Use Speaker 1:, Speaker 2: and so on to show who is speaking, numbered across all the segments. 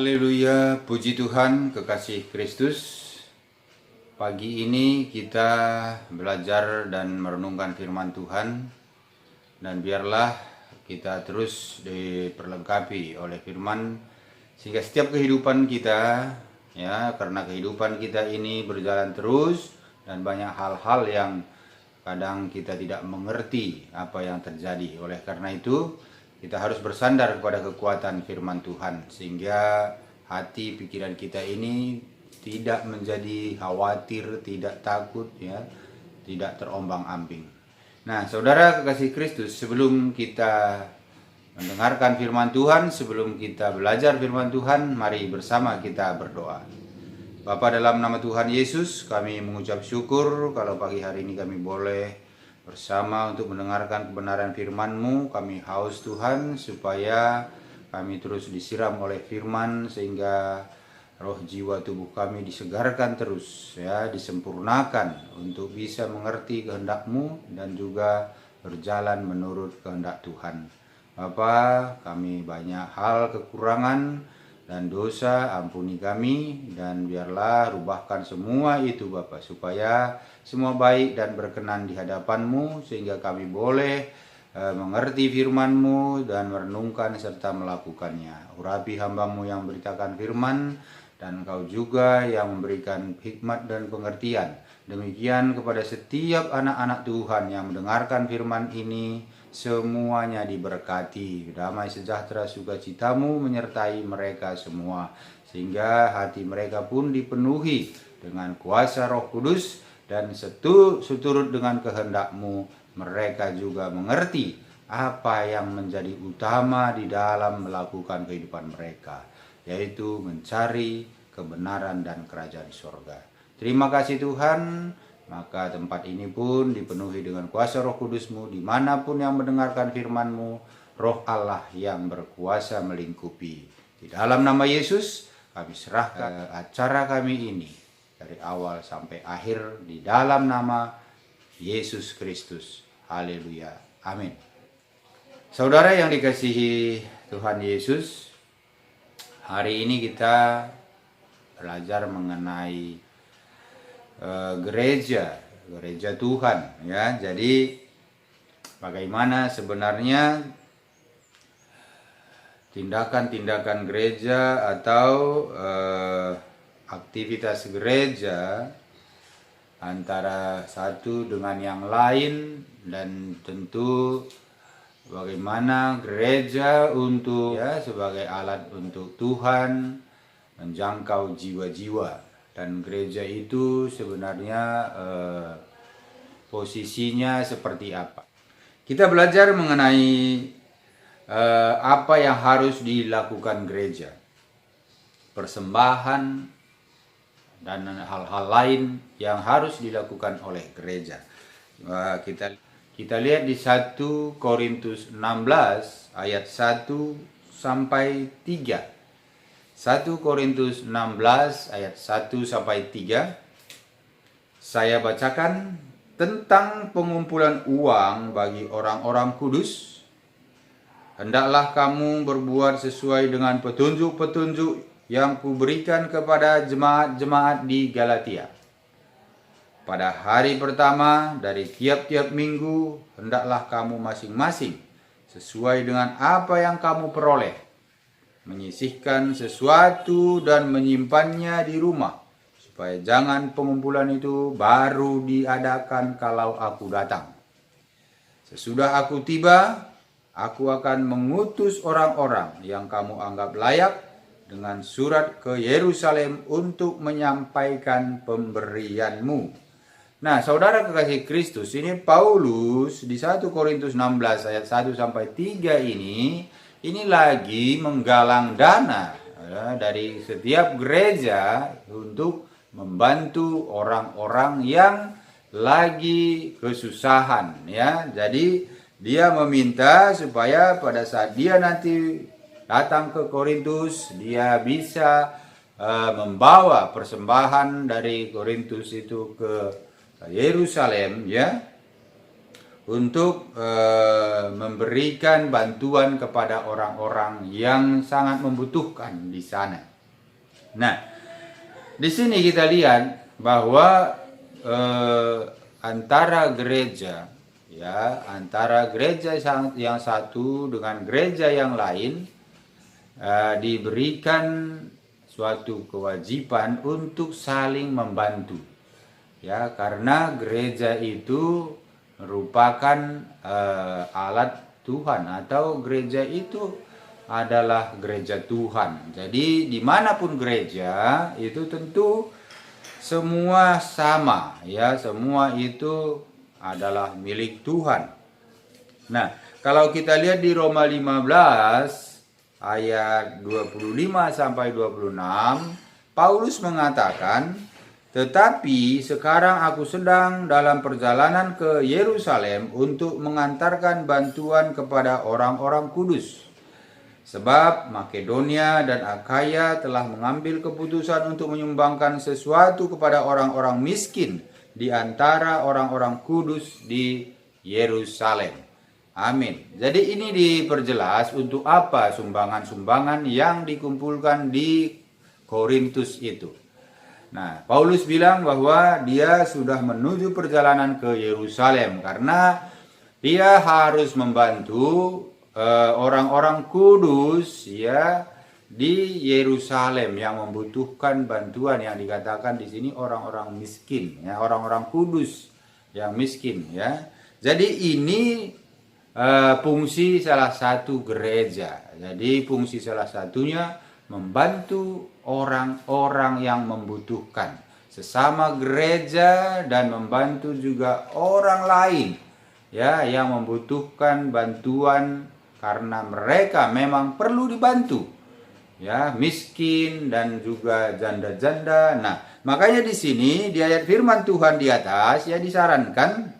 Speaker 1: Haleluya, puji Tuhan, kekasih Kristus. Pagi ini kita belajar dan merenungkan firman Tuhan, dan biarlah kita terus diperlengkapi oleh firman sehingga setiap kehidupan kita, ya, karena kehidupan kita ini berjalan terus dan banyak hal-hal yang kadang kita tidak mengerti apa yang terjadi. Oleh karena itu, kita harus bersandar kepada kekuatan firman Tuhan sehingga hati pikiran kita ini tidak menjadi khawatir, tidak takut, ya, tidak terombang-ambing. Nah, saudara kekasih Kristus, sebelum kita mendengarkan firman Tuhan, sebelum kita belajar firman Tuhan, mari bersama kita berdoa. Bapa, dalam nama Tuhan Yesus, kami mengucap syukur kalau pagi hari ini kami boleh bersama untuk mendengarkan kebenaran firman-Mu. Kami haus Tuhan supaya kami terus disiram oleh firman sehingga roh jiwa tubuh kami disegarkan terus, ya, disempurnakan untuk bisa mengerti kehendak-Mu dan juga berjalan menurut kehendak Tuhan. Bapa, kami banyak hal kekurangan dan dosa, ampuni kami dan biarlah rubahkan semua itu Bapa, supaya semua baik dan berkenan di hadapan-Mu sehingga kami boleh mengerti firman-Mu dan merenungkan serta melakukannya. Urapi hamba-Mu yang beritakan firman, dan Engkau juga yang memberikan hikmat dan pengertian. Demikian kepada setiap anak-anak Tuhan yang mendengarkan firman ini, semuanya diberkati. Damai sejahtera sukacita-Mu menyertai mereka semua, sehingga hati mereka pun dipenuhi dengan kuasa Roh Kudus, dan seturut dengan kehendak-Mu mereka juga mengerti apa yang menjadi utama di dalam melakukan kehidupan mereka, yaitu mencari kebenaran dan kerajaan surga. Terima kasih Tuhan. Maka tempat ini pun dipenuhi dengan kuasa Roh Kudus-Mu, dimanapun yang mendengarkan firman-Mu, Roh Allah yang berkuasa melingkupi. Di dalam nama Yesus, kami serahkan acara kami ini dari awal sampai akhir di dalam nama Yesus Kristus. Haleluya. Amin. Saudara yang dikasihi Tuhan Yesus, hari ini kita belajar mengenai gereja Tuhan, ya. Jadi bagaimana sebenarnya tindakan-tindakan gereja atau aktivitas gereja antara satu dengan yang lain, dan tentu bagaimana gereja untuk, ya, sebagai alat untuk Tuhan menjangkau jiwa-jiwa. Dan gereja itu sebenarnya posisinya seperti apa. Kita belajar mengenai apa yang harus dilakukan gereja, persembahan dan hal-hal lain yang harus dilakukan oleh gereja. Kita lihat di 1 Korintus 16 ayat 1 sampai 3. 1 Korintus 16 ayat 1 sampai 3. Saya bacakan tentang pengumpulan uang bagi orang-orang kudus. Hendaklah kamu berbuat sesuai dengan petunjuk-petunjuk yang kuberikan kepada jemaat-jemaat di Galatia. Pada hari pertama dari tiap-tiap minggu, hendaklah kamu masing-masing sesuai dengan apa yang kamu peroleh, menyisihkan sesuatu dan menyimpannya di rumah, supaya jangan pengumpulan itu baru diadakan kalau aku datang. Sesudah aku tiba, aku akan mengutus orang-orang yang kamu anggap layak dengan surat ke Yerusalem untuk menyampaikan pemberianmu. Nah, saudara kekasih Kristus, ini Paulus di 1 Korintus 16 ayat 1 sampai 3 ini lagi menggalang dana, ya, dari setiap gereja untuk membantu orang-orang yang lagi kesusahan, ya. Jadi dia meminta supaya pada saat dia nanti datang ke Korintus, dia bisa membawa persembahan dari Korintus itu ke Yerusalem, ya, untuk memberikan bantuan kepada orang-orang yang sangat membutuhkan di sana. Nah, di sini kita lihat bahwa antara gereja yang satu dengan gereja yang lain diberikan suatu kewajiban untuk saling membantu. Ya, karena gereja itu merupakan alat Tuhan, atau gereja itu adalah gereja Tuhan. Jadi dimanapun gereja itu tentu semua sama, ya, semua itu adalah milik Tuhan. Nah, kalau kita lihat di Roma 15 ayat 25 sampai 26, Paulus mengatakan, "Tetapi sekarang aku sedang dalam perjalanan ke Yerusalem untuk mengantarkan bantuan kepada orang-orang kudus. Sebab Makedonia dan Akhaya telah mengambil keputusan untuk menyumbangkan sesuatu kepada orang-orang miskin di antara orang-orang kudus di Yerusalem." Amin. Jadi ini diperjelas untuk apa sumbangan-sumbangan yang dikumpulkan di Korintus itu. Nah, Paulus bilang bahwa dia sudah menuju perjalanan ke Yerusalem karena dia harus membantu orang-orang kudus, ya, di Yerusalem yang membutuhkan bantuan, yang dikatakan di sini orang-orang miskin, ya, orang-orang kudus yang miskin, ya. Jadi ini fungsi salah satu gereja. Jadi fungsi salah satunya membantu orang-orang yang membutuhkan, sesama gereja, dan membantu juga orang lain, ya, yang membutuhkan bantuan karena mereka memang perlu dibantu, ya, miskin dan juga janda-janda. Nah, makanya di sini di ayat firman Tuhan di atas, ya, disarankan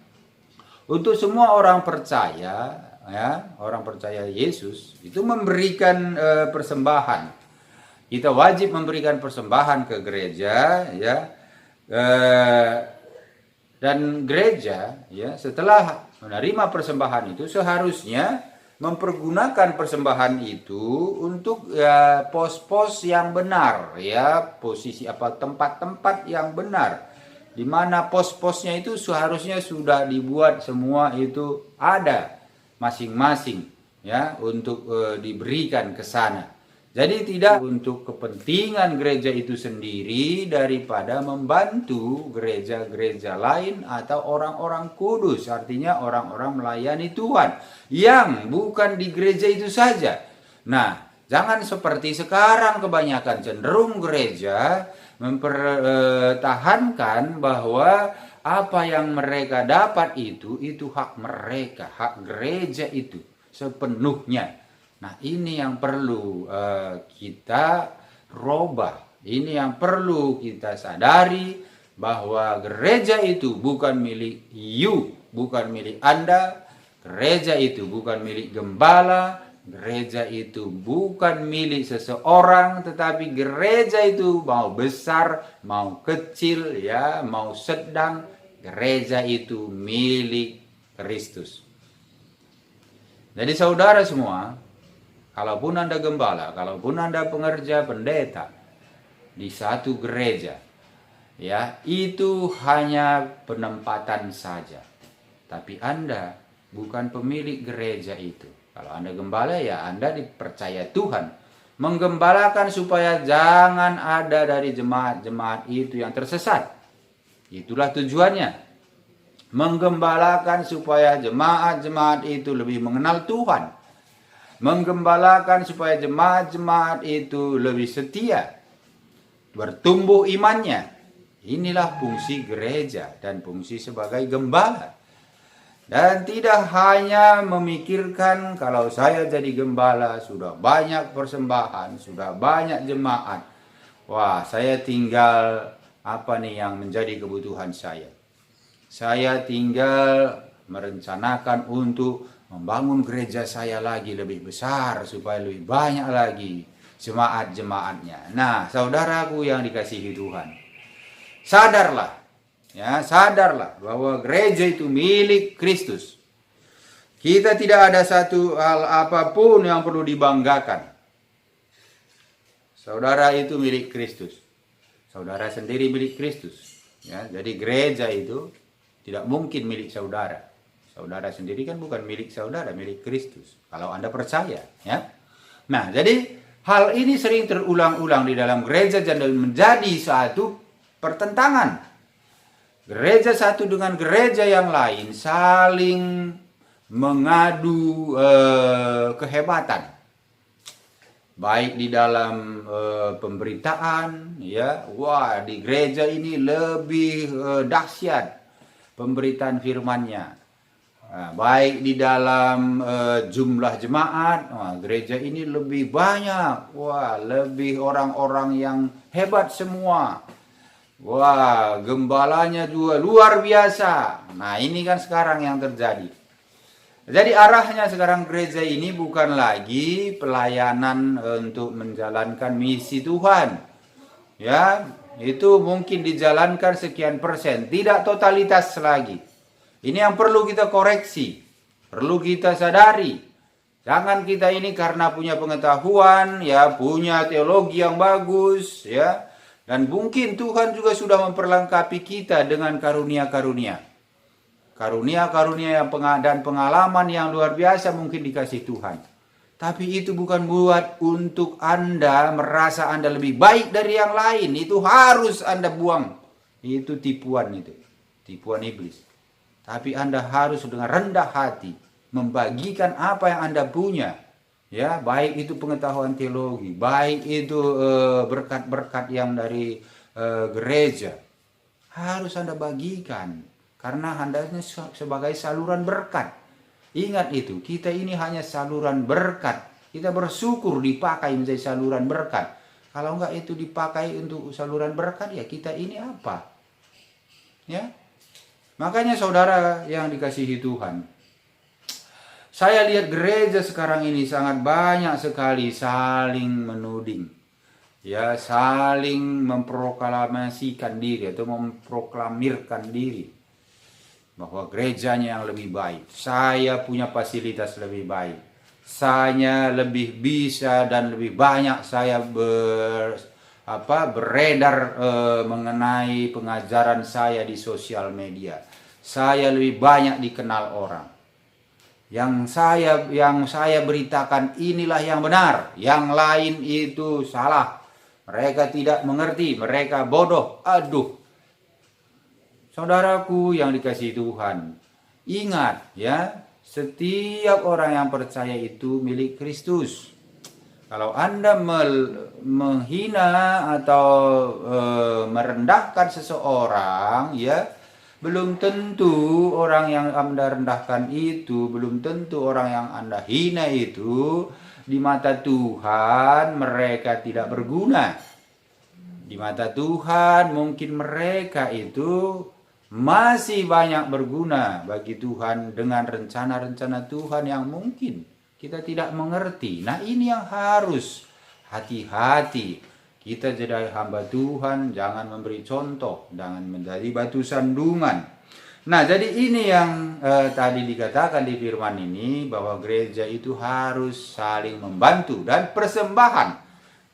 Speaker 1: untuk semua orang percaya, ya, orang percaya Yesus itu memberikan persembahan. Kita wajib memberikan persembahan ke gereja, ya, dan gereja, ya, setelah menerima persembahan itu seharusnya mempergunakan persembahan itu untuk, ya, pos-pos yang benar, ya, posisi tempat-tempat yang benar, di mana pos-posnya itu seharusnya sudah dibuat semua itu ada masing-masing, ya, untuk diberikan ke sana. Jadi tidak untuk kepentingan gereja itu sendiri daripada membantu gereja-gereja lain atau orang-orang kudus, artinya orang-orang melayani Tuhan yang bukan di gereja itu saja. Nah, jangan seperti sekarang kebanyakan cenderung gereja mempertahankan bahwa apa yang mereka dapat itu hak mereka, hak gereja itu sepenuhnya. Nah, ini yang perlu kita robah. Ini yang perlu kita sadari, bahwa gereja itu bukan milik bukan milik Anda. Gereja itu bukan milik gembala. Gereja itu bukan milik seseorang, tetapi gereja itu mau besar, mau kecil, ya, mau sedang, gereja itu milik Kristus. Jadi saudara semua, kalaupun Anda gembala, kalaupun Anda pengerja pendeta di satu gereja, ya, itu hanya penempatan saja. Tapi Anda bukan pemilik gereja itu. Kalau Anda gembala, ya, Anda dipercaya Tuhan menggembalakan supaya jangan ada dari jemaat-jemaat itu yang tersesat. Itulah tujuannya. Menggembalakan supaya jemaat-jemaat itu lebih mengenal Tuhan. Menggembalakan supaya jemaat-jemaat itu lebih setia, bertumbuh imannya. Inilah fungsi gereja dan fungsi sebagai gembala. Dan tidak hanya memikirkan kalau saya jadi gembala, sudah banyak persembahan, sudah banyak jemaat, wah, saya tinggal apa nih yang menjadi kebutuhan saya. Saya tinggal merencanakan untuk membangun gereja saya lagi lebih besar supaya lebih banyak lagi jemaat-jemaatnya. Nah, saudaraku yang dikasihi Tuhan, sadarlah, ya, sadarlah bahwa gereja itu milik Kristus. Kita tidak ada satu hal apapun yang perlu dibanggakan. Saudara itu milik Kristus. Saudara sendiri milik Kristus. Ya, jadi gereja itu tidak mungkin milik saudara. Saudara sendiri kan bukan milik saudara, milik Kristus. Kalau Anda percaya, ya. Nah, jadi hal ini sering terulang-ulang di dalam gereja dan menjadi satu pertentangan. Gereja satu dengan gereja yang lain saling mengadu kehebatan. Baik di dalam pemberitaan, ya, wah di gereja ini lebih dahsyat pemberitaan firman-Nya. Nah, baik di dalam jumlah jemaat, wah, gereja ini lebih banyak, wah lebih orang-orang yang hebat semua. Wah, gembalanya juga luar biasa. Nah, ini kan sekarang yang terjadi. Jadi arahnya sekarang gereja ini bukan lagi pelayanan untuk menjalankan misi Tuhan. Ya, itu mungkin dijalankan sekian persen, tidak totalitas lagi. Ini yang perlu kita koreksi, perlu kita sadari. Jangan kita ini karena punya pengetahuan, ya, punya teologi yang bagus, ya. Dan mungkin Tuhan juga sudah memperlengkapi kita dengan karunia-karunia. Karunia-karunia dan pengalaman yang luar biasa mungkin dikasih Tuhan. Tapi itu bukan buat untuk Anda merasa Anda lebih baik dari yang lain. Itu harus Anda buang. Itu tipuan itu. Tipuan iblis. Tapi Anda harus dengan rendah hati membagikan apa yang Anda punya. Ya, baik itu pengetahuan teologi, baik itu berkat-berkat yang dari gereja. Harus Anda bagikan. Karena Anda sebagai saluran berkat. Ingat itu, kita ini hanya saluran berkat. Kita bersyukur dipakai menjadi saluran berkat. Kalau enggak itu dipakai untuk saluran berkat, ya kita ini apa? Ya. Makanya saudara yang dikasihi Tuhan, saya lihat gereja sekarang ini sangat banyak sekali saling menuding. Ya, saling memproklamasikan diri atau memproklamirkan diri. Bahwa gerejanya yang lebih baik, saya punya fasilitas lebih baik, saya lebih bisa dan lebih banyak saya beredar mengenai pengajaran saya di sosial media, saya lebih banyak dikenal orang. Yang saya beritakan inilah yang benar, yang lain itu salah. Mereka tidak mengerti, mereka bodoh. Aduh. Saudaraku yang dikasihi Tuhan, ingat ya, setiap orang yang percaya itu milik Kristus. Kalau Anda menghina atau merendahkan seseorang, ya, belum tentu orang yang Anda rendahkan itu, belum tentu orang yang Anda hina itu, di mata Tuhan mereka tidak berguna. Di mata Tuhan mungkin mereka itu masih banyak berguna bagi Tuhan dengan rencana-rencana Tuhan yang mungkin kita tidak mengerti. Nah, ini yang harus hati-hati. Kita jadi hamba Tuhan, jangan memberi contoh, jangan menjadi batu sandungan. Nah, jadi ini yang tadi dikatakan di firman ini, bahwa gereja itu harus saling membantu. Dan persembahan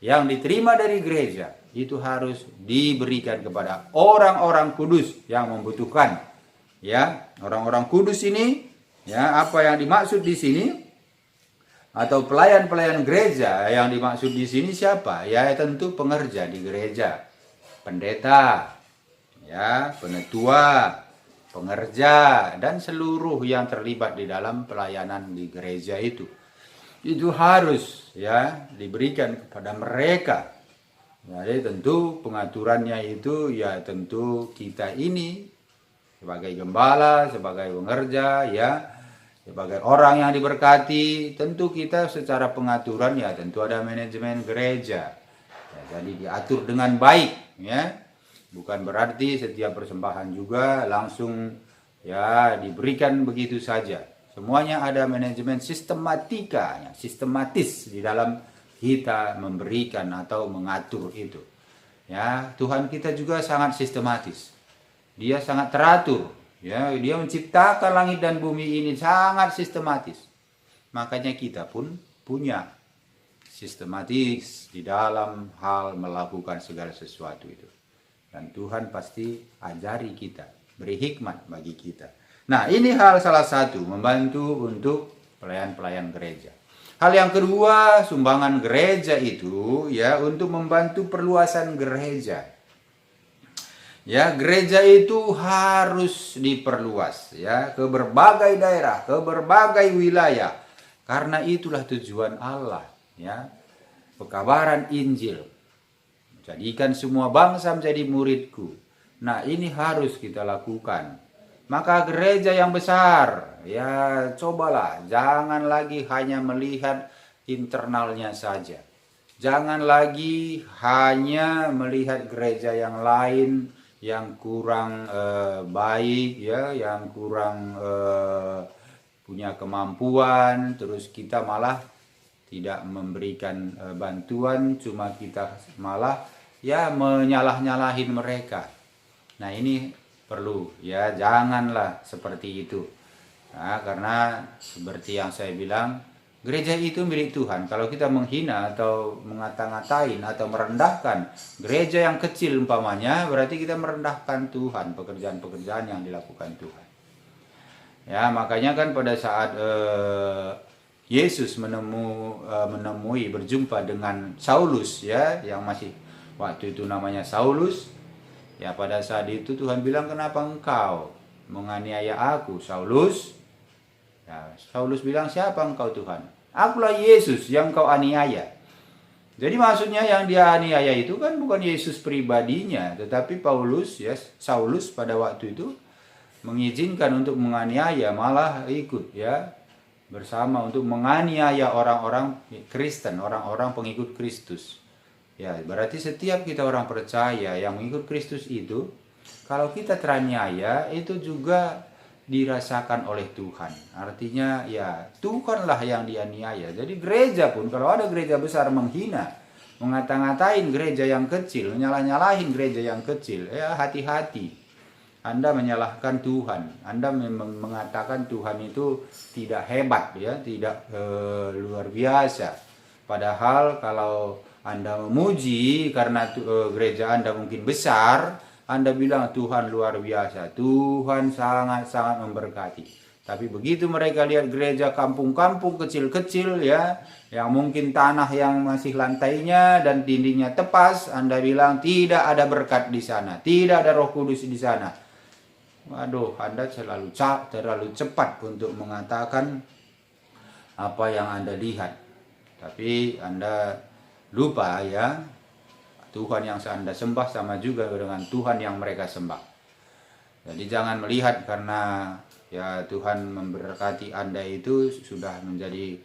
Speaker 1: yang diterima dari gereja itu harus diberikan kepada orang-orang kudus yang membutuhkan. Ya, orang-orang kudus ini, ya, apa yang dimaksud di sini? Atau pelayan-pelayan gereja yang dimaksud di sini siapa? Ya, tentu pengerja di gereja. Pendeta, ya, penetua, pengerja, dan seluruh yang terlibat di dalam pelayanan di gereja itu. Itu harus, ya, diberikan kepada mereka. Jadi tentu pengaturannya itu, ya tentu kita ini sebagai gembala, sebagai pengerja, ya, sebagai orang yang diberkati, tentu kita secara pengaturan, ya tentu ada manajemen gereja. Ya, jadi diatur dengan baik, ya. Bukan berarti setiap persembahan juga langsung, ya, diberikan begitu saja. Semuanya ada manajemen sistematika, ya, sistematis di dalam kita memberikan atau mengatur itu. Ya, Tuhan kita juga sangat sistematis. Dia sangat teratur, ya, dia menciptakan langit dan bumi ini sangat sistematis. Makanya kita pun punya sistematis di dalam hal melakukan segala sesuatu itu. Dan Tuhan pasti ajari kita, beri hikmat bagi kita. Nah, ini hal salah satu, membantu untuk pelayan-pelayan gereja. Hal yang kedua, sumbangan gereja itu ya untuk membantu perluasan gereja. Ya, gereja itu harus diperluas ya ke berbagai daerah, ke berbagai wilayah. Karena itulah tujuan Allah, ya. Pekabaran Injil. Jadikan semua bangsa menjadi muridku. Nah, ini harus kita lakukan. Maka gereja yang besar, ya cobalah jangan lagi hanya melihat internalnya saja. Jangan lagi hanya melihat gereja yang lain yang kurang baik, ya, yang kurang punya kemampuan, terus kita malah tidak memberikan bantuan, cuma kita malah ya menyalah-nyalahin mereka. Nah, ini perlu ya, janganlah seperti itu. Nah, karena seperti yang saya bilang, gereja itu milik Tuhan. Kalau kita menghina atau mengata-ngatain atau merendahkan gereja yang kecil umpamanya, berarti kita merendahkan Tuhan, pekerjaan-pekerjaan yang dilakukan Tuhan. Ya, makanya kan pada saat Yesus menemui berjumpa dengan Saulus, ya, yang masih waktu itu namanya Saulus. Ya, pada saat itu Tuhan bilang, kenapa engkau menganiaya aku, Saulus? Ya, Saulus bilang, siapa engkau Tuhan? Akulah Yesus yang kau aniaya. Jadi maksudnya yang dia aniaya itu kan bukan Yesus pribadinya, tetapi Paulus, ya, Saulus pada waktu itu mengizinkan untuk menganiaya, malah ikut ya bersama untuk menganiaya orang-orang Kristen, orang-orang pengikut Kristus. Ya, berarti setiap kita orang percaya yang mengikut Kristus itu, kalau kita teraniaya, itu juga dirasakan oleh Tuhan. Artinya ya Tuhanlah yang dianiaya. Jadi gereja pun, kalau ada gereja besar menghina, mengata-ngatain gereja yang kecil, nyalah-nyalahin gereja yang kecil, ya hati-hati. Anda menyalahkan Tuhan. Anda mengatakan Tuhan itu tidak hebat, ya, tidak luar biasa. Padahal kalau Anda memuji karena gereja Anda mungkin besar, Anda bilang Tuhan luar biasa, Tuhan sangat-sangat memberkati. Tapi begitu mereka lihat gereja kampung-kampung kecil-kecil, ya, yang mungkin tanah yang masih lantainya dan dindingnya tepas, Anda bilang tidak ada berkat di sana, tidak ada Roh Kudus di sana. Waduh, Anda terlalu cepat untuk mengatakan apa yang Anda lihat. Tapi Anda lupa, ya, Tuhan yang Anda sembah sama juga dengan Tuhan yang mereka sembah. Jadi jangan melihat karena ya Tuhan memberkati Anda itu sudah menjadi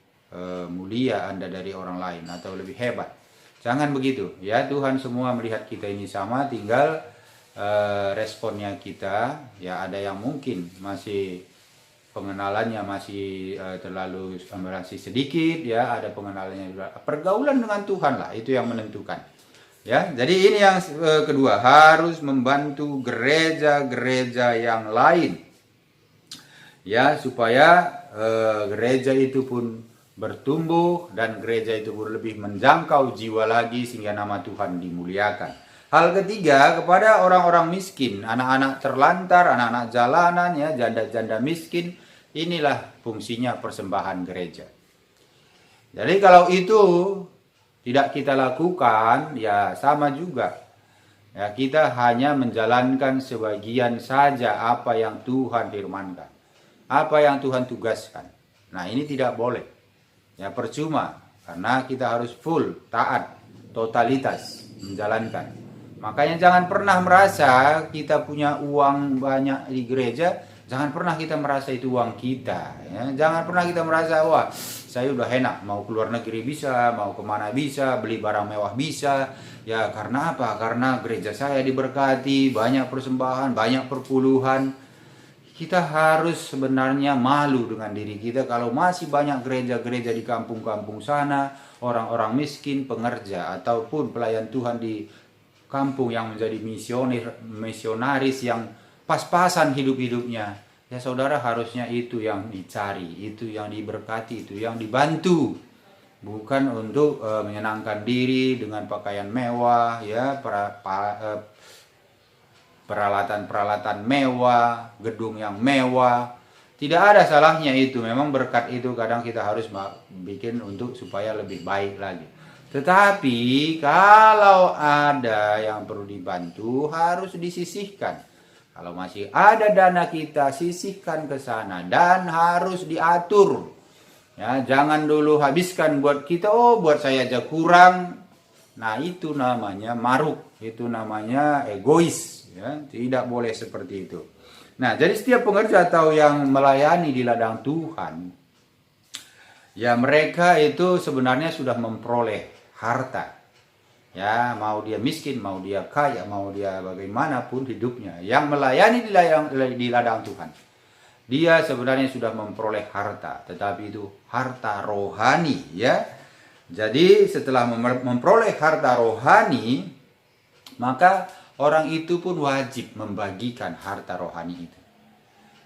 Speaker 1: mulia Anda dari orang lain atau lebih hebat. Jangan begitu, ya. Tuhan semua melihat kita ini sama, tinggal responnya kita. Ya, ada yang mungkin masih pengenalannya masih terlalu masih sedikit, ya, ada pengenalannya juga. Pergaulan dengan Tuhan lah itu yang menentukan, ya. Jadi ini yang kedua, harus membantu gereja-gereja yang lain, ya, supaya gereja itu pun bertumbuh dan gereja itu pun lebih menjangkau jiwa lagi sehingga nama Tuhan dimuliakan. Hal ketiga, kepada orang-orang miskin, anak-anak terlantar, anak-anak jalanan, ya, janda-janda miskin. Inilah fungsinya persembahan gereja. Jadi kalau itu tidak kita lakukan, ya sama juga. Ya, kita hanya menjalankan sebagian saja apa yang Tuhan firmankan, apa yang Tuhan tugaskan. Nah, ini tidak boleh. Ya, percuma, karena kita harus full, taat, totalitas menjalankan. Makanya jangan pernah merasa kita punya uang banyak di gereja, jangan pernah kita merasa itu uang kita, ya. Jangan pernah kita merasa, wah, saya udah enak, mau keluar negeri bisa, mau kemana bisa, beli barang mewah bisa. Ya, karena apa? Karena gereja saya diberkati, banyak persembahan, banyak perpuluhan. Kita harus sebenarnya malu dengan diri kita kalau masih banyak gereja-gereja di kampung-kampung sana, orang-orang miskin, pengerja, ataupun pelayan Tuhan di kampung yang menjadi misionaris yang pas-pasan hidup-hidupnya. Ya, saudara, harusnya itu yang dicari, itu yang diberkati, itu yang dibantu. bukan untuk menyenangkan diri dengan pakaian mewah, ya, peralatan-peralatan mewah, gedung yang mewah. Tidak ada salahnya itu. Memang berkat itu kadang kita harus bikin untuk supaya lebih baik lagi. Tetapi kalau ada yang perlu dibantu harus disisihkan. Kalau masih ada dana kita sisihkan ke sana dan harus diatur. Ya, jangan dulu habiskan buat kita, oh buat saya aja kurang. Nah, itu namanya maruk, itu namanya egois, ya. Tidak boleh seperti itu. Nah, jadi setiap pengerja atau yang melayani di ladang Tuhan, ya mereka itu sebenarnya sudah memperoleh harta. Ya, mau dia miskin, mau dia kaya, mau dia bagaimanapun hidupnya, yang melayani di ladang Tuhan, dia sebenarnya sudah memperoleh harta, tetapi itu harta rohani, ya. Jadi setelah memperoleh harta rohani, maka orang itu pun wajib membagikan harta rohani itu.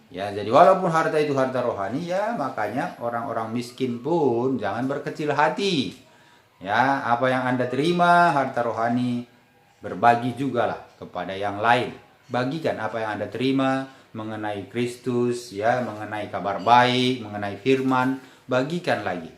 Speaker 1: Ya, jadi walaupun harta itu harta rohani, ya makanya orang-orang miskin pun jangan berkecil hati. Ya, apa yang Anda terima harta rohani, berbagi juga lah kepada yang lain. Bagikan apa yang Anda terima mengenai Kristus, ya, mengenai kabar baik, mengenai firman, bagikan lagi.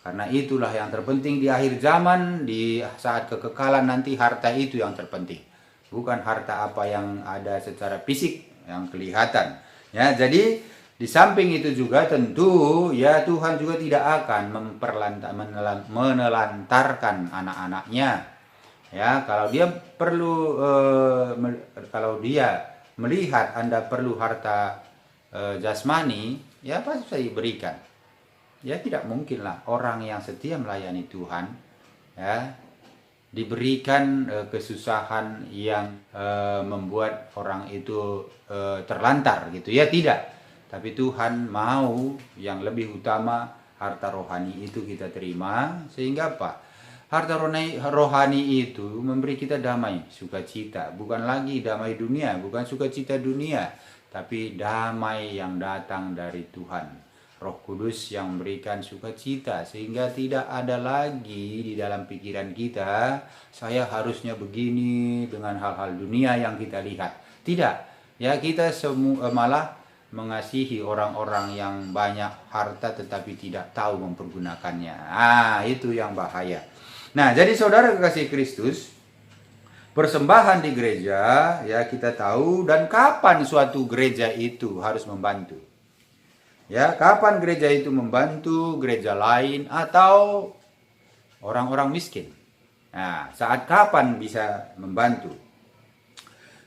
Speaker 1: Karena itulah yang terpenting di akhir zaman, di saat kekekalan nanti, harta itu yang terpenting. Bukan harta apa yang ada secara fisik yang kelihatan. Ya, jadi di samping itu juga tentu ya Tuhan juga tidak akan menelantarkan anak-anaknya. Ya, kalau dia perlu kalau dia melihat Anda perlu harta jasmani, ya pasti saya berikan. Ya, tidak mungkinlah orang yang setia melayani Tuhan, ya, diberikan kesusahan yang membuat orang itu terlantar gitu, ya tidak. Tapi Tuhan mau yang lebih utama harta rohani itu kita terima, sehingga apa? Harta rohani itu memberi kita damai, sukacita, bukan lagi damai dunia, bukan sukacita dunia, tapi damai yang datang dari Tuhan. Roh Kudus yang memberikan sukacita, sehingga tidak ada lagi di dalam pikiran kita saya harusnya begini dengan hal-hal dunia yang kita lihat. Tidak, ya kita malah mengasihi orang-orang yang banyak harta tetapi tidak tahu mempergunakannya. Itu yang bahaya. Nah, jadi saudara kekasih Kristus, persembahan di gereja ya kita tahu, dan kapan suatu gereja itu harus membantu. Ya, kapan gereja itu membantu gereja lain atau orang-orang miskin. Nah, saat kapan bisa membantu?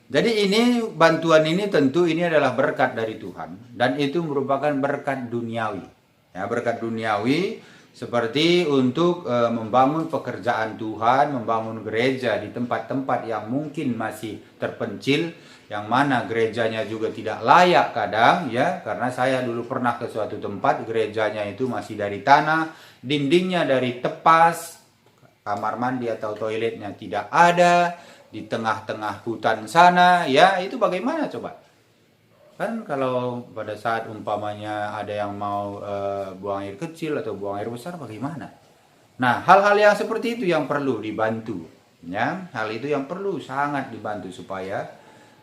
Speaker 1: Jadi ini bantuan ini tentu ini adalah berkat dari Tuhan, dan itu merupakan berkat duniawi. Ya, berkat duniawi seperti untuk membangun pekerjaan Tuhan, membangun gereja di tempat-tempat yang mungkin masih terpencil, yang mana gerejanya juga tidak layak kadang, ya, karena saya dulu pernah ke suatu tempat, gerejanya itu masih dari tanah, dindingnya dari tepas, kamar mandi atau toiletnya tidak ada, di tengah-tengah hutan sana, ya, itu bagaimana coba? Kan kalau pada saat umpamanya ada yang mau buang air kecil atau buang air besar, bagaimana? Nah, hal-hal yang seperti itu yang perlu dibantu, ya, hal itu yang perlu sangat dibantu supaya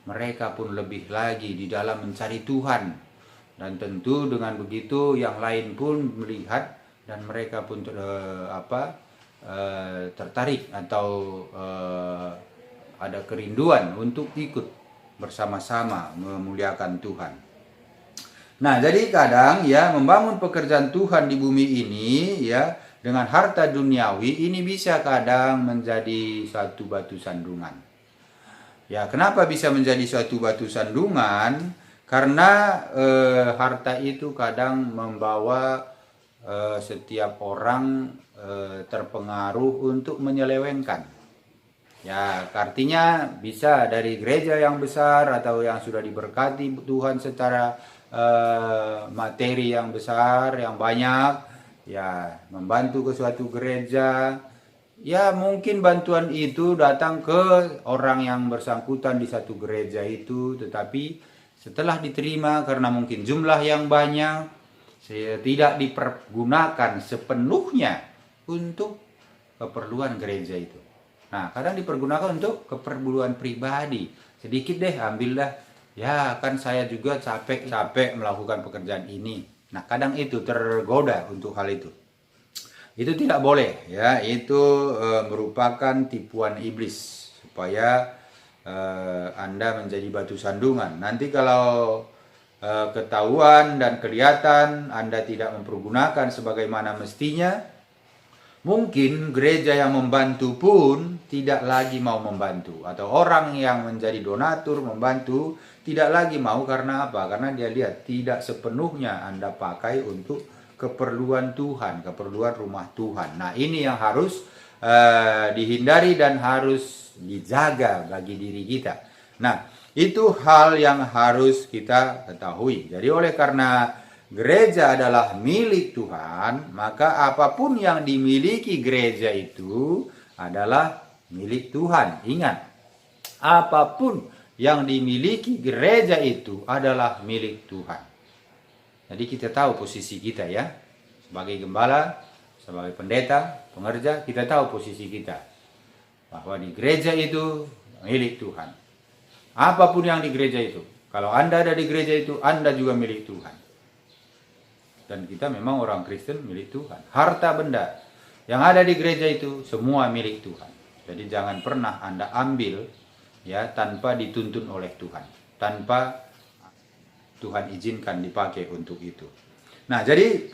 Speaker 1: mereka pun lebih lagi di dalam mencari Tuhan. Dan tentu dengan begitu yang lain pun melihat dan mereka pun tertarik atau ada kerinduan untuk ikut bersama-sama memuliakan Tuhan. Nah, jadi kadang ya membangun pekerjaan Tuhan di bumi ini ya dengan harta duniawi ini bisa kadang menjadi satu batu sandungan. Ya, kenapa bisa menjadi suatu batu sandungan? Karena harta itu kadang membawa setiap orang terpengaruh untuk menyelewengkan. Ya, artinya bisa dari gereja yang besar atau yang sudah diberkati Tuhan secara materi yang besar, yang banyak, ya membantu ke suatu gereja. Ya, mungkin bantuan itu datang ke orang yang bersangkutan di satu gereja itu, tetapi setelah diterima karena mungkin jumlah yang banyak, tidak dipergunakan sepenuhnya untuk keperluan gereja itu. Nah, kadang dipergunakan untuk keperluan pribadi. Sedikit deh, ambillah. Ya, kan saya juga capek melakukan pekerjaan ini. Nah, kadang itu tergoda untuk hal itu. Itu tidak boleh, ya. Itu merupakan tipuan iblis supaya Anda menjadi batu sandungan. Nanti kalau ketahuan dan kelihatan Anda tidak mempergunakan sebagaimana mestinya, mungkin gereja yang membantu pun tidak lagi mau membantu. Atau orang yang menjadi donatur membantu tidak lagi mau. Karena apa? Karena dia lihat tidak sepenuhnya Anda pakai untuk keperluan Tuhan, keperluan rumah Tuhan. Nah, ini yang harus dihindari dan harus dijaga bagi diri kita. Nah, itu hal yang harus kita ketahui. Jadi oleh karena gereja adalah milik Tuhan, maka apapun yang dimiliki gereja itu adalah milik Tuhan. Ingat, apapun yang dimiliki gereja itu adalah milik Tuhan. Jadi kita tahu posisi kita ya. Sebagai gembala, sebagai pendeta, pengerja, kita tahu posisi kita. Bahwa di gereja itu milik Tuhan. Apapun yang di gereja itu. Kalau Anda ada di gereja itu, Anda juga milik Tuhan. Dan kita memang orang Kristen milik Tuhan. Harta benda yang ada di gereja itu semua milik Tuhan. Jadi jangan pernah Anda ambil ya tanpa dituntun oleh Tuhan. Tanpa Tuhan izinkan dipakai untuk itu. Nah, jadi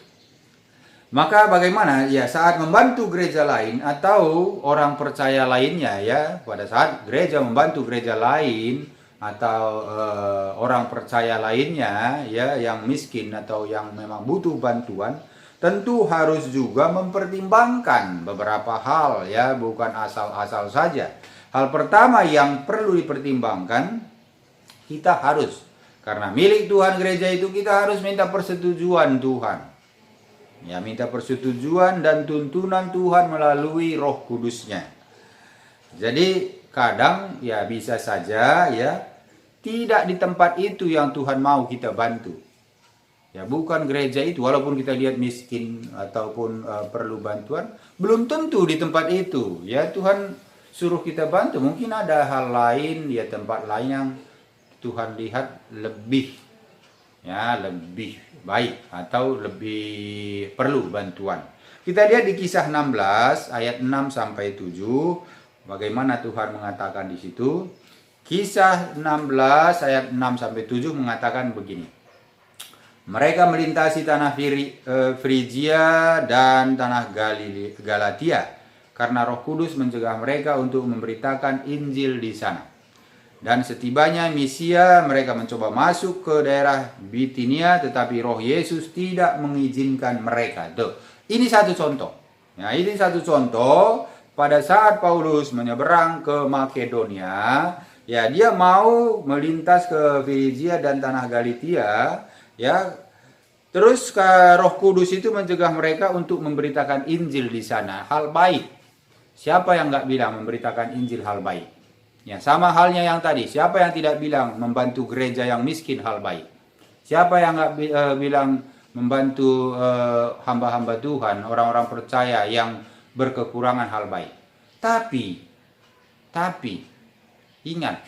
Speaker 1: maka bagaimana ya saat membantu gereja lain atau orang percaya lainnya ya, pada saat gereja membantu gereja lain atau orang percaya lainnya ya yang miskin atau yang memang butuh bantuan, tentu harus juga mempertimbangkan beberapa hal ya, bukan asal-asal saja. Hal pertama yang perlu dipertimbangkan, kita harus, karena milik Tuhan gereja itu, kita harus minta persetujuan Tuhan. Ya, minta persetujuan dan tuntunan Tuhan melalui Roh Kudusnya. Jadi kadang ya bisa saja ya tidak di tempat itu yang Tuhan mau kita bantu. Ya, bukan gereja itu, walaupun kita lihat miskin ataupun perlu bantuan, belum tentu di tempat itu. Ya, Tuhan suruh kita bantu. Mungkin ada hal lain, ya tempat lain yang Tuhan lihat lebih baik atau lebih perlu bantuan. Kita lihat di Kisah 16 ayat 6 sampai 7 bagaimana Tuhan mengatakan di situ. Kisah 16 ayat 6 sampai 7 mengatakan begini. Mereka melintasi tanah Frigia dan tanah Galatia karena Roh Kudus mencegah mereka untuk memberitakan Injil di sana. Dan setibanya Misia, mereka mencoba masuk ke daerah Bitinia, tetapi Roh Yesus tidak mengizinkan mereka. Tuh, ini satu contoh. Nah, ini satu contoh pada saat Paulus menyeberang ke Makedonia, ya dia mau melintas ke Frigia dan tanah Galatia, ya. Terus Roh Kudus itu mencegah mereka untuk memberitakan Injil di sana. Hal baik. Siapa yang nggak bilang memberitakan Injil hal baik? Ya, sama halnya yang tadi. Siapa yang tidak bilang membantu gereja yang miskin hal baik? Siapa yang nggak bilang membantu hamba-hamba Tuhan, orang-orang percaya yang berkekurangan hal baik? Tapi ingat,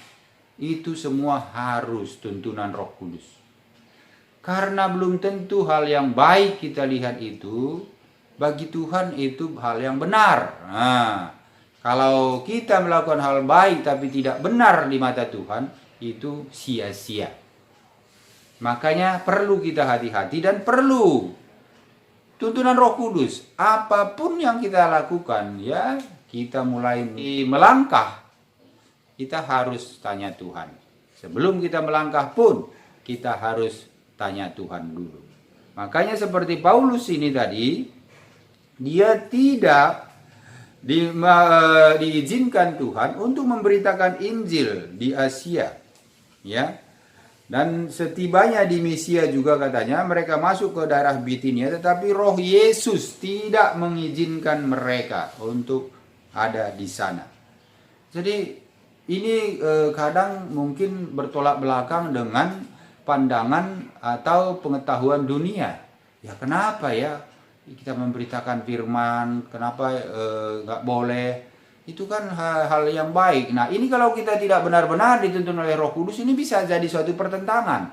Speaker 1: itu semua harus tuntunan Roh Kudus. Karena belum tentu hal yang baik kita lihat itu bagi Tuhan itu hal yang benar. Nah, kalau kita melakukan hal baik tapi tidak benar di mata Tuhan, itu sia-sia. Makanya perlu kita hati-hati dan perlu tuntunan Roh Kudus. Apapun yang kita lakukan, ya kita mulai melangkah, kita harus tanya Tuhan. Sebelum kita melangkah pun, kita harus tanya Tuhan dulu. Makanya seperti Paulus ini tadi, dia tidak diizinkan Tuhan untuk memberitakan Injil di Asia, ya. Dan setibanya di Misia juga katanya mereka masuk ke daerah Bitinia, tetapi Roh Yesus tidak mengizinkan mereka untuk ada di sana. Jadi ini kadang mungkin bertolak belakang dengan pandangan atau pengetahuan dunia. Ya kenapa ya? kita memberitakan firman, kenapa nggak boleh? Itu kan hal yang baik. Nah, ini kalau kita tidak benar-benar dituntun oleh Roh Kudus, ini bisa jadi suatu pertentangan.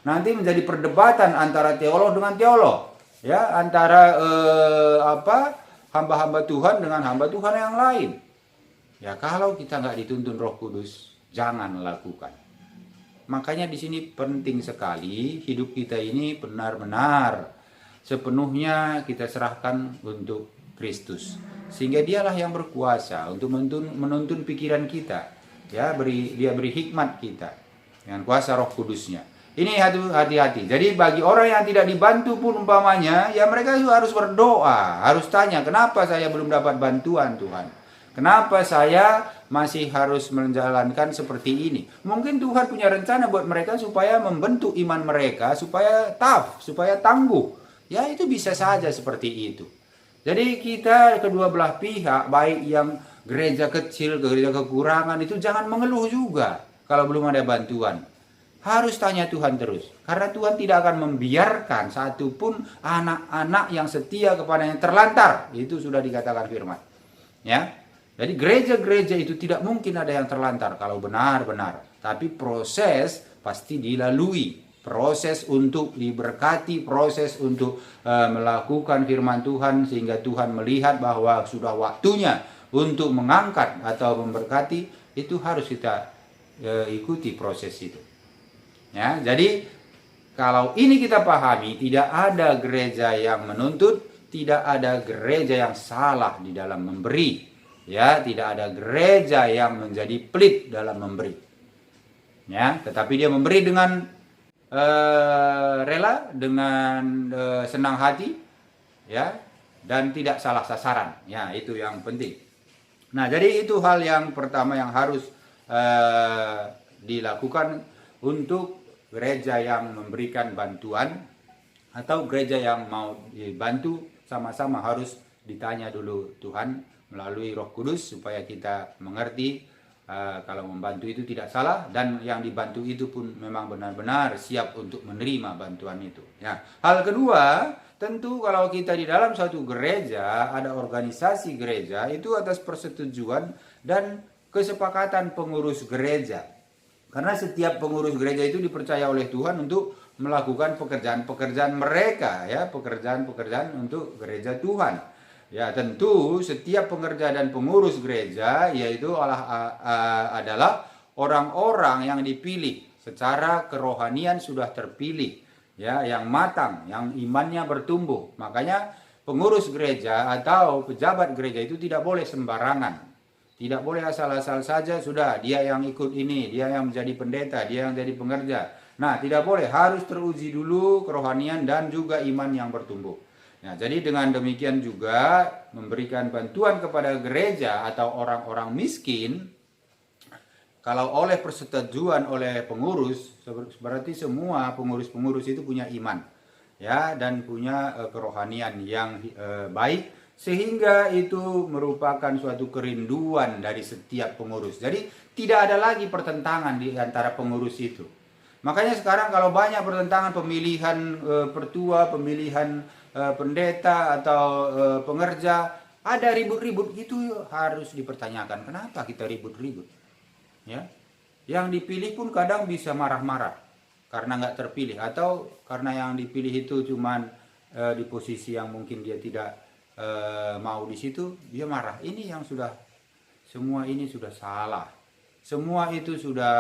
Speaker 1: Nanti menjadi perdebatan antara teolog dengan teolog, ya, antara hamba-hamba Tuhan dengan hamba Tuhan yang lain. Ya, kalau kita nggak dituntun Roh Kudus, jangan lakukan. Makanya di sini penting sekali hidup kita ini benar-benar sepenuhnya kita serahkan untuk Kristus, sehingga dialah yang berkuasa untuk menuntun pikiran kita, ya, dia beri hikmat kita dengan kuasa Roh Kudusnya. Ini hati-hati. Jadi bagi orang yang tidak dibantu pun umpamanya, ya mereka harus berdoa, harus tanya, kenapa saya belum dapat bantuan Tuhan? Kenapa saya masih harus menjalankan seperti ini? Mungkin Tuhan punya rencana buat mereka supaya membentuk iman mereka, supaya supaya tangguh. Ya, itu bisa saja seperti itu. Jadi kita kedua belah pihak, baik yang gereja kecil, gereja kekurangan, itu jangan mengeluh juga kalau belum ada bantuan. Harus tanya Tuhan terus. Karena Tuhan tidak akan membiarkan satupun anak-anak yang setia kepadanya terlantar. Itu sudah dikatakan firman. Ya. Jadi gereja-gereja itu tidak mungkin ada yang terlantar kalau benar-benar. Tapi proses pasti dilalui. Proses untuk diberkati, proses untuk melakukan firman Tuhan sehingga Tuhan melihat bahwa sudah waktunya untuk mengangkat atau memberkati, itu harus kita ikuti proses itu. Ya, jadi kalau ini kita pahami, tidak ada gereja yang menuntut, tidak ada gereja yang salah di dalam memberi. Ya, tidak ada gereja yang menjadi pelit dalam memberi. Ya, tetapi dia memberi dengan rela, dengan senang hati, ya, dan tidak salah sasaran. Ya, itu yang penting. Nah, jadi itu hal yang pertama yang harus dilakukan untuk gereja yang memberikan bantuan atau gereja yang mau dibantu, sama-sama harus ditanya dulu Tuhan melalui Roh Kudus supaya kita mengerti kalau membantu itu tidak salah, dan yang dibantu itu pun memang benar-benar siap untuk menerima bantuan itu. Ya. Hal kedua, tentu kalau kita di dalam suatu gereja, ada organisasi gereja, itu atas persetujuan dan kesepakatan pengurus gereja. Karena setiap pengurus gereja itu dipercaya oleh Tuhan untuk melakukan pekerjaan-pekerjaan mereka, ya, pekerjaan-pekerjaan untuk gereja Tuhan. Ya, tentu setiap pengerja dan pengurus gereja yaitu adalah orang-orang yang dipilih secara kerohanian, sudah terpilih, ya, yang matang, yang imannya bertumbuh. Makanya pengurus gereja atau pejabat gereja itu tidak boleh sembarangan. Tidak boleh asal-asal saja sudah dia yang ikut ini, dia yang menjadi pendeta, dia yang jadi pengerja. Nah, tidak boleh, harus teruji dulu kerohanian dan juga iman yang bertumbuh. Nah, jadi dengan demikian juga memberikan bantuan kepada gereja atau orang-orang miskin, kalau oleh persetujuan oleh pengurus, berarti semua pengurus-pengurus itu punya iman, ya, dan punya kerohanian yang baik, sehingga itu merupakan suatu kerinduan dari setiap pengurus. Jadi tidak ada lagi pertentangan di antara pengurus itu. Makanya sekarang kalau banyak pertentangan pemilihan pertua, pemilihan pendeta atau pengerja, ada ribut-ribut, itu harus dipertanyakan. Kenapa kita ribut-ribut? Ya, yang dipilih pun kadang bisa marah-marah karena nggak terpilih, atau karena yang dipilih itu cuman di posisi yang mungkin dia tidak mau di situ, dia marah. Ini yang sudah, semua ini sudah salah. Semua itu sudah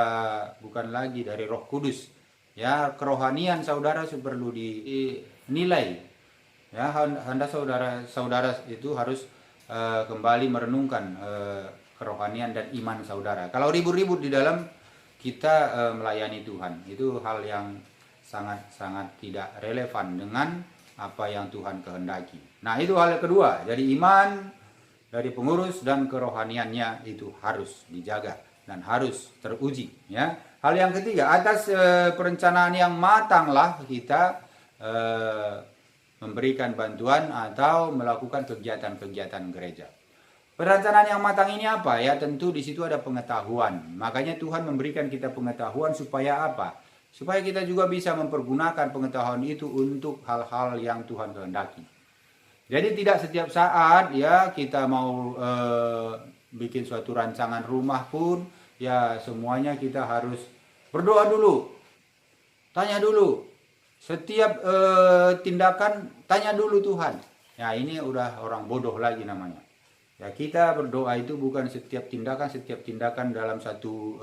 Speaker 1: bukan lagi dari Roh Kudus. Ya, kerohanian saudara perlu dinilai. Ya, hendak saudara itu harus kembali merenungkan kerohanian dan iman saudara. Kalau ribut-ribut di dalam kita melayani Tuhan, itu hal yang sangat-sangat tidak relevan dengan apa yang Tuhan kehendaki. Nah, itu hal kedua. Jadi iman dari pengurus dan kerohaniannya itu harus dijaga dan harus teruji. Ya. Hal yang ketiga, atas perencanaan yang matanglah kita memberikan bantuan atau melakukan kegiatan-kegiatan gereja. Perencanaan yang matang ini apa? Ya, tentu di situ ada pengetahuan. Makanya Tuhan memberikan kita pengetahuan supaya apa? Supaya kita juga bisa mempergunakan pengetahuan itu untuk hal-hal yang Tuhan kehendaki. Jadi tidak setiap saat ya kita mau bikin suatu rancangan rumah pun ya semuanya kita harus berdoa dulu, tanya dulu. Setiap tindakan tanya dulu Tuhan. Ya ini udah orang bodoh lagi namanya. Ya kita berdoa itu bukan setiap tindakan dalam satu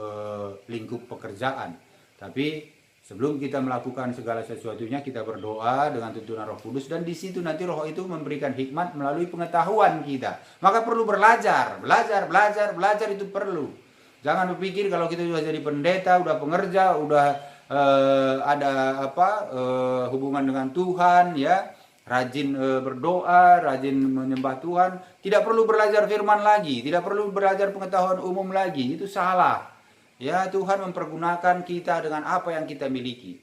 Speaker 1: lingkup pekerjaan. Tapi sebelum kita melakukan segala sesuatunya kita berdoa dengan tuntunan Roh Kudus, dan di situ nanti Roh itu memberikan hikmat melalui pengetahuan kita. Maka perlu belajar itu perlu. Jangan berpikir kalau kita sudah jadi pendeta, udah pengerja, udah ada hubungan dengan Tuhan ya, rajin berdoa, rajin menyembah Tuhan, tidak perlu belajar firman lagi, tidak perlu belajar pengetahuan umum lagi. Itu salah. Ya, Tuhan mempergunakan kita dengan apa yang kita miliki.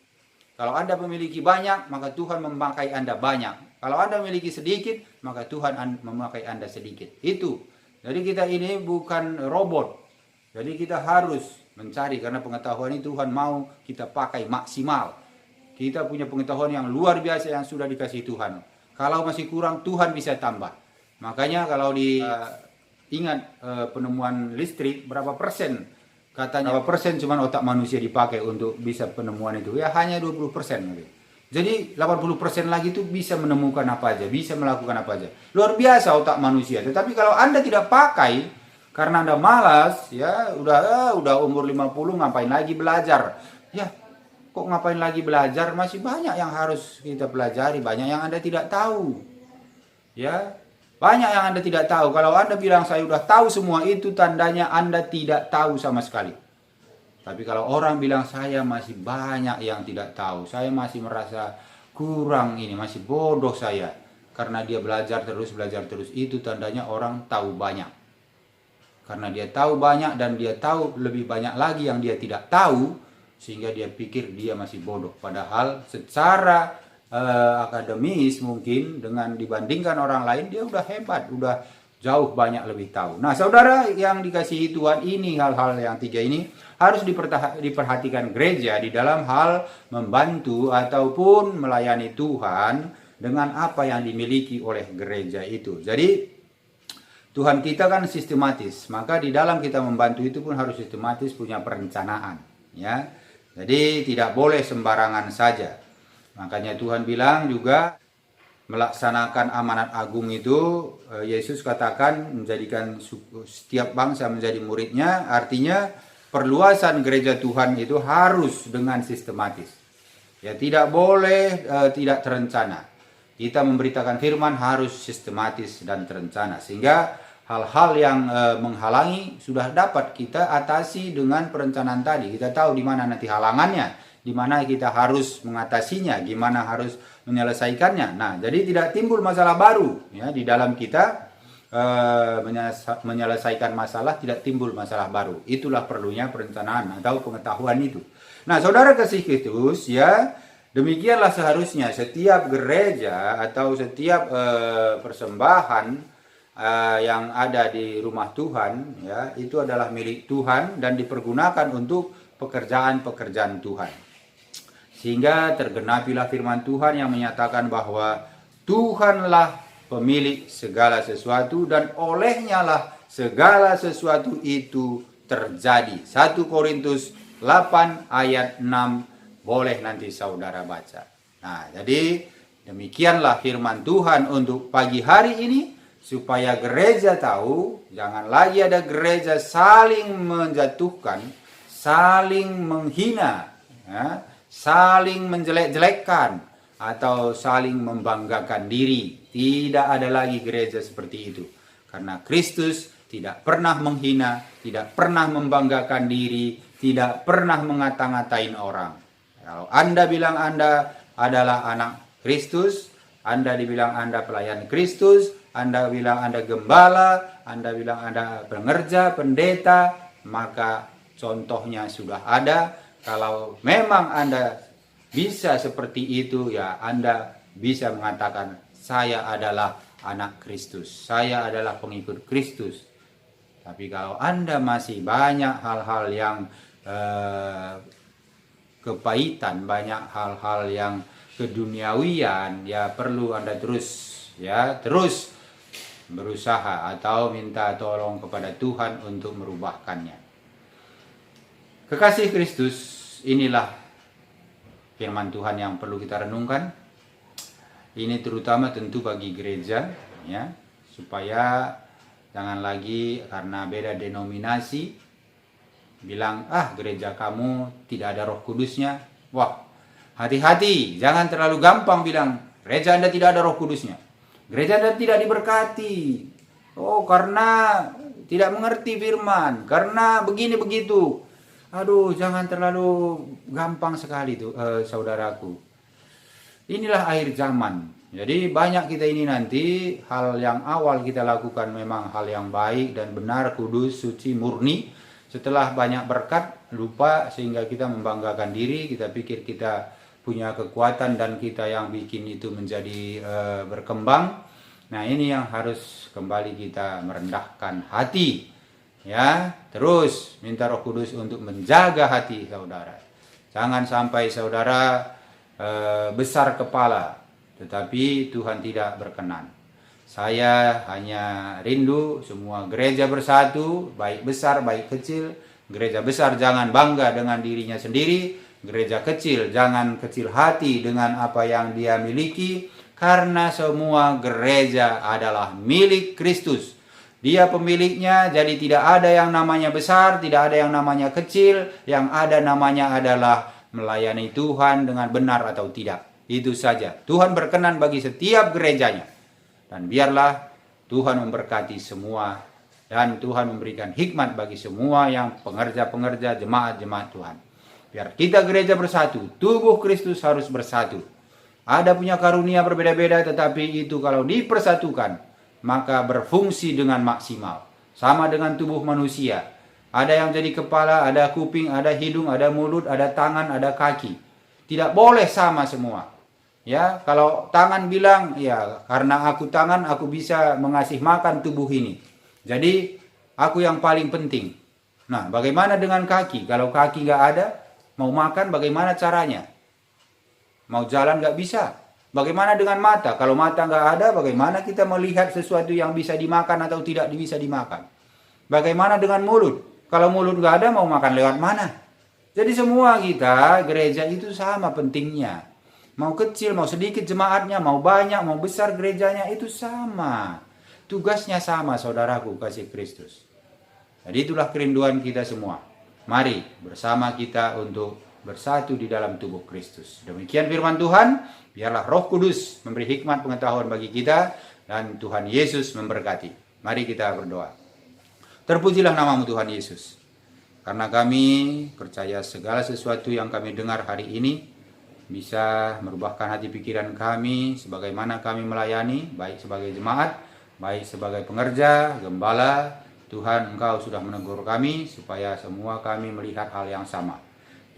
Speaker 1: Kalau Anda memiliki banyak, maka Tuhan memakai Anda banyak. Kalau Anda memiliki sedikit, maka Tuhan memakai Anda sedikit. Itu. Jadi kita ini bukan robot. Jadi kita harus mencari, karena pengetahuan ini Tuhan mau kita pakai maksimal. Kita punya pengetahuan yang luar biasa yang sudah dikasih Tuhan. Kalau masih kurang, Tuhan bisa tambah. Makanya kalau ingat penemuan listrik, berapa persen? Katanya berapa persen cuma otak manusia dipakai untuk bisa penemuan itu? Ya hanya 20%. Jadi 80% lagi itu bisa menemukan apa aja, bisa melakukan apa aja. Luar biasa otak manusia. Tetapi kalau Anda tidak pakai karena Anda malas, ya udah umur 50 ngapain lagi belajar? Ya, kok ngapain lagi belajar? Masih banyak yang harus kita pelajari, banyak yang Anda tidak tahu. Ya, banyak yang Anda tidak tahu. Kalau Anda bilang saya udah tahu semua itu, tandanya Anda tidak tahu sama sekali. Tapi kalau orang bilang saya masih banyak yang tidak tahu, saya masih merasa kurang ini, masih bodoh saya, karena dia belajar terus, itu tandanya orang tahu banyak. Karena dia tahu banyak dan dia tahu lebih banyak lagi yang dia tidak tahu, sehingga dia pikir dia masih bodoh. Padahal secara akademis mungkin dengan dibandingkan orang lain dia udah hebat, udah jauh banyak lebih tahu. Nah, saudara yang dikasihi Tuhan, ini hal-hal yang tiga ini harus diperhatikan gereja di dalam hal membantu ataupun melayani Tuhan dengan apa yang dimiliki oleh gereja itu. Jadi Tuhan kita kan sistematis, maka di dalam kita membantu itu pun harus sistematis, punya perencanaan ya. Jadi tidak boleh sembarangan saja. Makanya Tuhan bilang juga melaksanakan amanat agung itu, Yesus katakan menjadikan setiap bangsa menjadi muridnya, artinya perluasan gereja Tuhan itu harus dengan sistematis. Ya tidak boleh tidak terencana. Kita memberitakan firman harus sistematis dan terencana, sehingga hal-hal yang menghalangi sudah dapat kita atasi dengan perencanaan tadi. Kita tahu di mana nanti halangannya, di mana kita harus mengatasinya, gimana harus menyelesaikannya. Nah, jadi tidak timbul masalah baru ya di dalam kita menyelesaikan masalah, tidak timbul masalah baru. Itulah perlunya perencanaan atau pengetahuan itu. Nah, saudara kasih Kristus ya, demikianlah seharusnya setiap gereja atau setiap persembahan yang ada di rumah Tuhan ya, itu adalah milik Tuhan dan dipergunakan untuk pekerjaan-pekerjaan Tuhan. Sehingga tergenapilah firman Tuhan yang menyatakan bahwa Tuhanlah pemilik segala sesuatu dan olehnya lah segala sesuatu itu terjadi. 1 Korintus 8 ayat 6, boleh nanti saudara baca. Nah, jadi demikianlah firman Tuhan untuk pagi hari ini, supaya gereja tahu, jangan lagi ada gereja saling menjatuhkan, saling menghina, ya, saling menjelek-jelekkan, atau saling membanggakan diri. Tidak ada lagi gereja seperti itu. Karena Kristus tidak pernah menghina, tidak pernah membanggakan diri, tidak pernah ngata-ngatain orang. Kalau Anda bilang Anda adalah anak Kristus, Anda dibilang Anda pelayan Kristus, Anda bilang Anda gembala, Anda bilang Anda pengerja, pendeta, maka contohnya sudah ada. Kalau memang Anda bisa seperti itu, ya Anda bisa mengatakan, saya adalah anak Kristus, saya adalah pengikut Kristus. Tapi kalau Anda masih banyak hal-hal yang kepahitan, banyak hal-hal yang keduniawian, ya perlu Anda terus ya terus berusaha atau minta tolong kepada Tuhan untuk merubahkannya. Kekasih Kristus, inilah firman Tuhan yang perlu kita renungkan. Ini terutama tentu bagi gereja, ya, supaya jangan lagi karena beda denominasi bilang, gereja kamu tidak ada Roh Kudusnya. Wah, hati-hati, jangan terlalu gampang bilang gereja Anda tidak ada Roh Kudusnya, gereja Anda tidak diberkati. Oh, karena tidak mengerti firman, karena begini begitu. Aduh, jangan terlalu gampang sekali tuh, saudaraku. Inilah akhir zaman. Jadi banyak kita ini nanti hal yang awal kita lakukan memang hal yang baik dan benar, kudus, suci, murni. Setelah banyak berkat, lupa sehingga kita membanggakan diri, kita pikir kita punya kekuatan dan kita yang bikin itu menjadi berkembang. Nah, ini yang harus kembali kita merendahkan hati. Ya, terus minta Roh Kudus untuk menjaga hati saudara. Jangan sampai saudara besar kepala, tetapi Tuhan tidak berkenan. Saya hanya rindu semua gereja bersatu, baik besar, baik kecil. Gereja besar jangan bangga dengan dirinya sendiri. Gereja kecil jangan kecil hati dengan apa yang dia miliki. Karena semua gereja adalah milik Kristus. Dia pemiliknya, jadi tidak ada yang namanya besar, tidak ada yang namanya kecil. Yang ada namanya adalah melayani Tuhan dengan benar atau tidak. Itu saja. Tuhan berkenan bagi setiap gerejanya. Dan biarlah Tuhan memberkati semua. Dan Tuhan memberikan hikmat bagi semua yang pengerja-pengerja, jemaat-jemaat Tuhan. Biar kita gereja bersatu. Tubuh Kristus harus bersatu. Ada punya karunia berbeda-beda, tetapi itu kalau dipersatukan, maka berfungsi dengan maksimal. Sama dengan tubuh manusia. Ada yang jadi kepala, ada kuping, ada hidung, ada mulut, ada tangan, ada kaki. Tidak boleh sama semua. Ya, kalau tangan bilang, ya karena aku tangan, aku bisa mengasih makan tubuh ini. Jadi, aku yang paling penting. Nah, bagaimana dengan kaki? Kalau kaki nggak ada, mau makan bagaimana caranya? Mau jalan nggak bisa. Bagaimana dengan mata? Kalau mata nggak ada, bagaimana kita melihat sesuatu yang bisa dimakan atau tidak bisa dimakan? Bagaimana dengan mulut? Kalau mulut nggak ada, mau makan lewat mana? Jadi semua kita, gereja itu sama pentingnya. Mau kecil, mau sedikit jemaatnya, mau banyak, mau besar gerejanya, itu sama. Tugasnya sama, saudaraku, kasih Kristus. Jadi itulah kerinduan kita semua. Mari bersama kita untuk bersatu di dalam tubuh Kristus. Demikian firman Tuhan. Biarlah Roh Kudus memberi hikmat pengetahuan bagi kita. Dan Tuhan Yesus memberkati. Mari kita berdoa. Terpujilah namamu Tuhan Yesus. Karena kami percaya segala sesuatu yang kami dengar hari ini bisa merubahkan hati pikiran kami sebagaimana kami melayani, baik sebagai jemaat, baik sebagai pengerja, gembala. Tuhan, Engkau sudah menegur kami supaya semua kami melihat hal yang sama,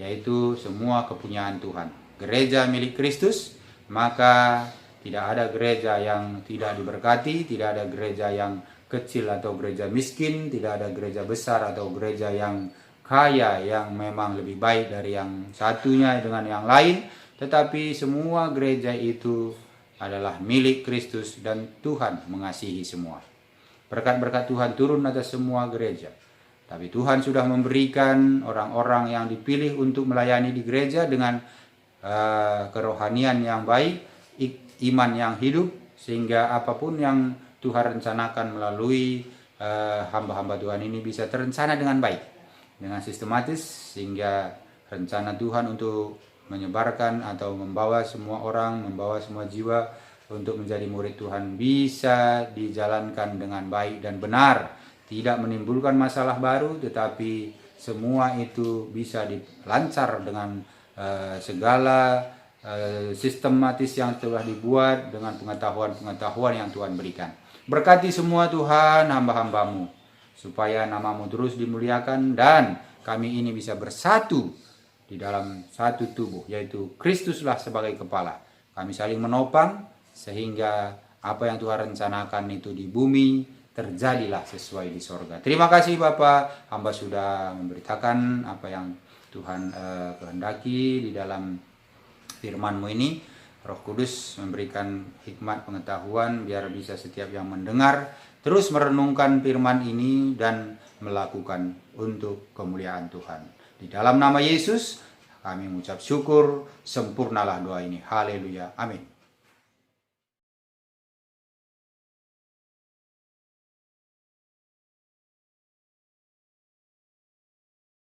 Speaker 1: yaitu semua kepunyaan Tuhan. Gereja milik Kristus, maka tidak ada gereja yang tidak diberkati, tidak ada gereja yang kecil atau gereja miskin, tidak ada gereja besar atau gereja yang kaya yang memang lebih baik dari yang satunya dengan yang lain. Tetapi semua gereja itu adalah milik Kristus dan Tuhan mengasihi semua. Berkat-berkat Tuhan turun atas semua gereja. Tapi Tuhan sudah memberikan orang-orang yang dipilih untuk melayani di gereja dengan kerohanian yang baik, iman yang hidup, sehingga apapun yang Tuhan rencanakan melalui hamba-hamba Tuhan ini bisa terencana dengan baik, dengan sistematis, sehingga rencana Tuhan untuk menyebarkan atau membawa semua orang, membawa semua jiwa untuk menjadi murid Tuhan bisa dijalankan dengan baik dan benar. Tidak menimbulkan masalah baru, tetapi semua itu bisa dilancar dengan segala sistematis yang telah dibuat dengan pengetahuan-pengetahuan yang Tuhan berikan. Berkati semua Tuhan hamba-hambamu, supaya namamu terus dimuliakan dan kami ini bisa bersatu di dalam satu tubuh, yaitu Kristuslah sebagai kepala. Kami saling menopang sehingga apa yang Tuhan rencanakan itu di bumi terjadilah sesuai di sorga. Terima kasih Bapak, hamba sudah memberitakan apa yang Tuhan kehendaki di dalam firman-Mu ini. Roh Kudus memberikan hikmat pengetahuan biar bisa setiap yang mendengar terus merenungkan firman ini dan melakukan untuk kemuliaan Tuhan. Di dalam nama Yesus kami mengucap syukur, sempurnalah doa ini. Haleluya. Amin.